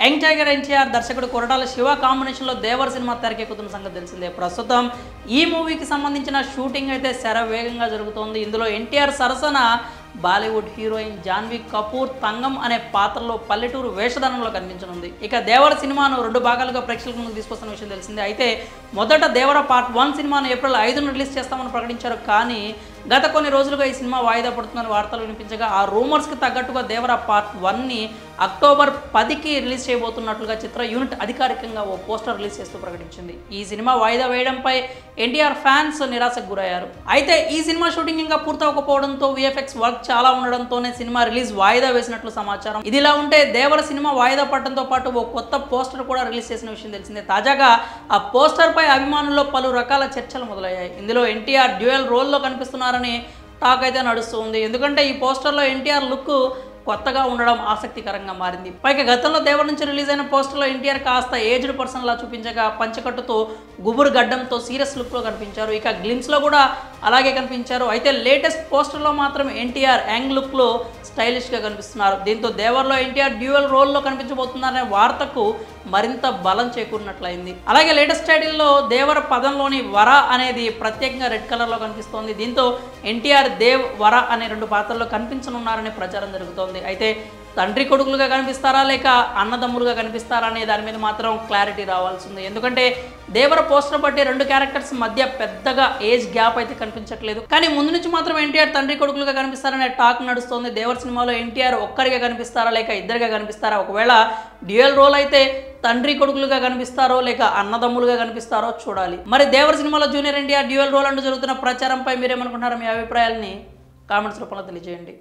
Young tiger NTR దర్శకుడు కొరటాల శివ కాంబినేషన్లో దేవర్ cinema తెరకెక్కుతున్న సంగతి తెలిసిందే. ప్రస్తుతం ఈ మూవీకి సంబంధించిన షూటింగ్ అయితే శరవేగంగా జరుగుతోంది. ఇందులో ఎన్టీఆర్ సరసన బాలీవుడ్ హీరోయిన్ జాన్వీ కపూర్ తంగం అనే పాత్రలో పల్లెటూరు వేషధారణలో కనిపించనుంది. ఇక దేవర సినిమాను 2 భాగాలుగా ప్రేక్షకుల ముందుకు తీసుకొస్తున్న విషయం తెలిసిందే. అయితే మొదట దేవర పార్ట్ 1 సినిమాను ఏప్రిల్ 5న రిలీజ్ చేస్తామని ప్రకటించారు. కానీ గత కొన్ని రోజులుగా ఈ సినిమా వాయిదా పడుతుందని వార్తలు వినిపించగా ఆ రూమర్స్కి తగ్గట్టుగా దేవర పార్ట్ 1ని అక్టోబర్ 10కి రిలీజ్ చేయబోతున్నట్లుగా చిత్ర యూనిట్ అధికారికంగా ఓ పోస్టర్ రిలీజ్ చేస్తూ ప్రకటించింది. ఈ సినిమా వాయిదా వేయడంపై ఎన్టీఆర్ ఫ్యాన్స్ నిరాశకు గురయ్యారు. అయితే ఈ సినిమా షూటింగ్ ఇంకా పూర్తవకపోవడంతో విఎఫ్ఎక్స్ వర్క్ చాలా ఉండడంతోనే సినిమా రిలీజ్ వాయిదా వేసినట్లు సమాచారం. ఇదిలా ఉంటే దేవర సినిమా వాయిదా పడటంతో పాటు ఓ కొత్త పోస్టర్ కూడా రిలీజ్ చేసిన విషయం తెలిసిందే. తాజాగా ఆ పోస్టర్ పై అభిమానుల్లో పలు రకాల చర్చలు మొదలయ్యాయి. ఇందులో ఎన్టీఆర్ డ్యూయల్ రోల్లో కనిపిస్తున్నారని టాక్ అయితే నడుస్తుంది. ఎందుకంటే ఈ పోస్టర్లో ఎన్టీఆర్ లుక్ కొత్తగా ఉండడం ఆసక్తికరంగా మారింది. పైగా గతంలో దేవర్ నుంచి రిలీజ్ అయిన పోస్టర్లో ఎన్టీఆర్ కాస్త ఏజ్డ్ పర్సన్ లా చూపించగా పంచకట్టుతో గుబురు గడ్డంతో సీరియస్ లుక్లో కనిపించారు. ఇక గ్లిమ్స్లో కూడా అలాగే కనిపించారు. అయితే లేటెస్ట్ పోస్టర్లో మాత్రం ఎన్టీఆర్ యంగ్ లుక్లో స్టైలిష్గా కనిపిస్తున్నారు. దీంతో దేవర్లో ఎన్టీఆర్ డ్యూయల్ రోల్లో కనిపించబోతున్నారనే వార్తకు మరింత బలం చేకూరినట్లయింది. అలాగే లేటెస్ట్ టైటిల్లో దేవర పదంలోని వర అనేది ప్రత్యేకంగా రెడ్ కలర్లో కనిపిస్తోంది. దీంతో ఎన్టీఆర్ దేవ్ వర అనే 2 పాత్రల్లో కనిపించనున్నారనే ప్రచారం జరుగుతోంది. అయితే తండ్రి కొడుకులుగా కనిపిస్తారా లేక అన్నదమ్ములుగా కనిపిస్తారా అనే దాని మీద మాత్రం క్లారిటీ రావాల్సింది. ఎందుకంటే దేవర పోస్టర్ బట్టి 2 క్యారెక్టర్స్ మధ్య పెద్దగా ఏజ్ గ్యాప్ అయితే కనిపించట్లేదు. కానీ ముందు నుంచి మాత్రం ఎన్టీఆర్ తండ్రి కొడుకులుగా కనిపిస్తారనే టాక్ నడుస్తోంది. దేవర్ సినిమాలో ఎన్టీఆర్ ఒక్కరిగా కనిపిస్తారా లేక ఇద్దరుగా కనిపిస్తారా? ఒకవేళ డ్యూయల్ రోల్ అయితే తండ్రి కొడుకులుగా కనిపిస్తారో లేక అన్నదమ్ములుగా కనిపిస్తారో చూడాలి. మరి దేవర్ సినిమాలో జూనియర్ ఎన్టీఆర్ డ్యూయల్ రోల్ అంటూ జరుగుతున్న ప్రచారంపై మీరేమనుకుంటున్నారో మీ అభిప్రాయాలని కామెంట్స్ రూపంలో తెలియజేయండి.